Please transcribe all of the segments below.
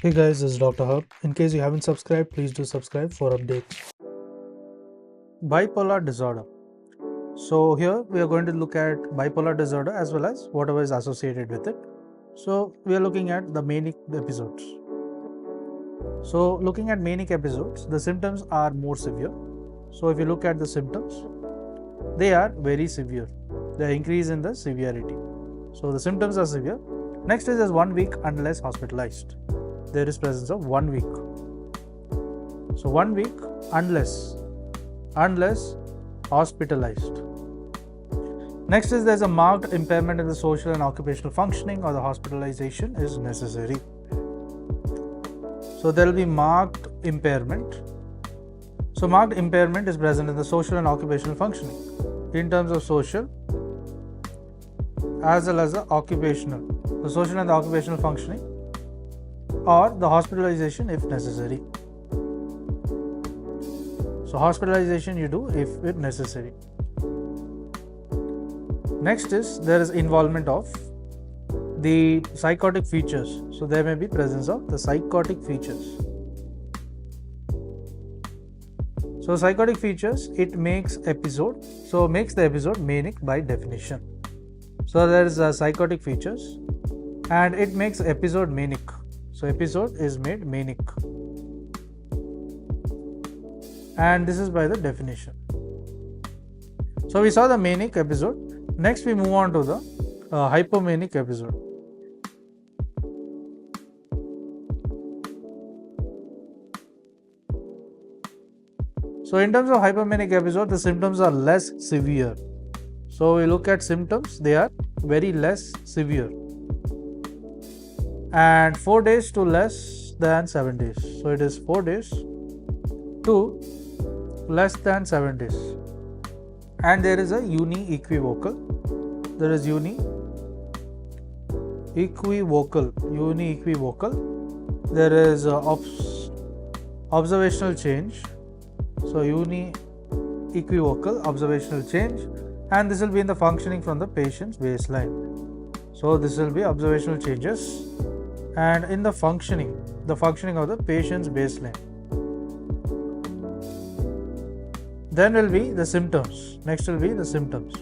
Hey guys, this is Dr. Hub. In case you haven't subscribed, please do subscribe for updates. Bipolar disorder. So here we are going to look at bipolar disorder as well as whatever is associated with it. So we are looking at the manic episodes. So looking at manic episodes, the symptoms are more severe. So if you look at the symptoms, they are very severe. They increase in the severity. So the symptoms are severe. Next is 1 week unless hospitalized. There is presence of 1 week. So 1 week unless hospitalized. Next is there's a marked impairment in the social and occupational functioning or the hospitalization is necessary. So there will be marked impairment. So marked impairment is present in the social and occupational functioning in terms of social as well as the occupational. The social and the occupational functioning or the hospitalization if necessary. So hospitalization you do if it necessary. Next is there is involvement of the psychotic features. So there may be presence of the psychotic features. So psychotic features, it makes the episode manic by definition. So there is psychotic features and it makes episode manic. So episode is made manic, and this is by the definition. So we saw the manic episode. Next we move on to the hypomanic episode. So in terms of hypomanic episode, the symptoms are less severe. So we look at symptoms, they are very less severe. And 4 days to less than 7 days. So it is 4 days to less than 7 days. And there is a uni-equivocal. There is uni-equivocal. There is observational change. So uni-equivocal observational change, and this will be in the functioning from the patient's baseline. So this will be observational changes and in the functioning of the patient's baseline. Then will be the symptoms. Next will be the symptoms.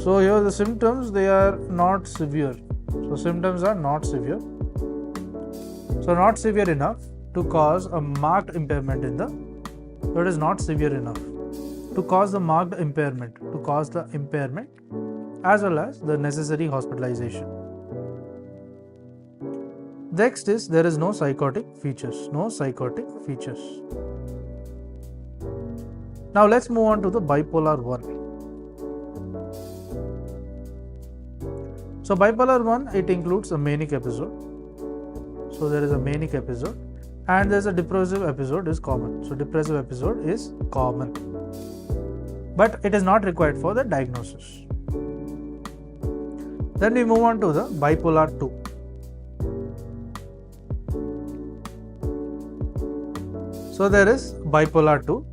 So here the symptoms, they are not severe. So symptoms are not severe. So not severe enough to cause a marked impairment in the, so it is not severe enough to cause the marked impairment, as well as the necessary hospitalization. Next is there is no psychotic features. Now let's move on to the bipolar 1. So bipolar 1, it includes a manic episode. So there is a manic episode and there is a depressive episode is common. So depressive episode is common, but it is not required for the diagnosis. Then we move on to the bipolar 2. So there is bipolar 2,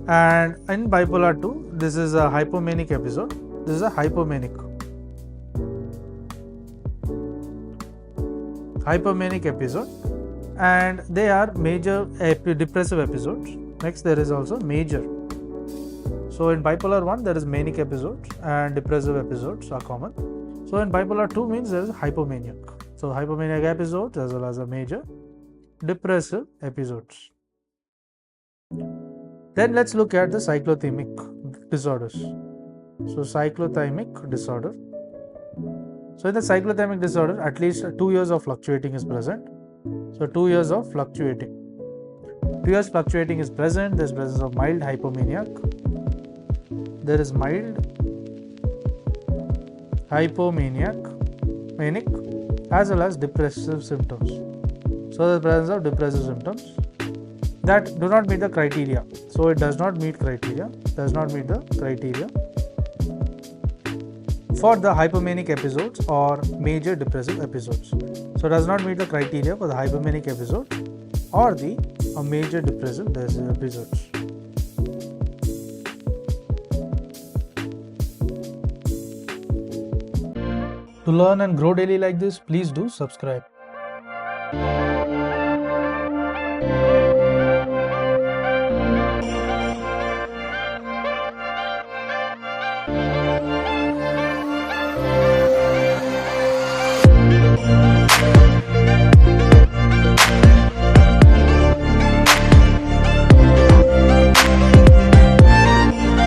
and in bipolar 2, this is a hypomanic episode. This is a hypomanic episode, and they are major depressive episodes. Next there is also major. So in bipolar 1 there is manic episodes and depressive episodes are common. So in bipolar 2 means there is hypomaniac. So hypomaniac episodes as well as a major depressive episodes. Then let's look at the cyclothymic disorders. So cyclothymic disorder. So in the cyclothymic disorder, at least 2 years of fluctuating is present. So 2 years of fluctuating. 2 years fluctuating is present. There is presence of mild hypomaniac. There is mild manic, as well as depressive symptoms. So the presence of depressive symptoms that do not meet the criteria. So it does not meet the criteria for the hypomanic episodes or major depressive episodes. So it does not meet the criteria for the hypomanic episode or the major depressive episodes. To learn and grow daily like this, please do subscribe.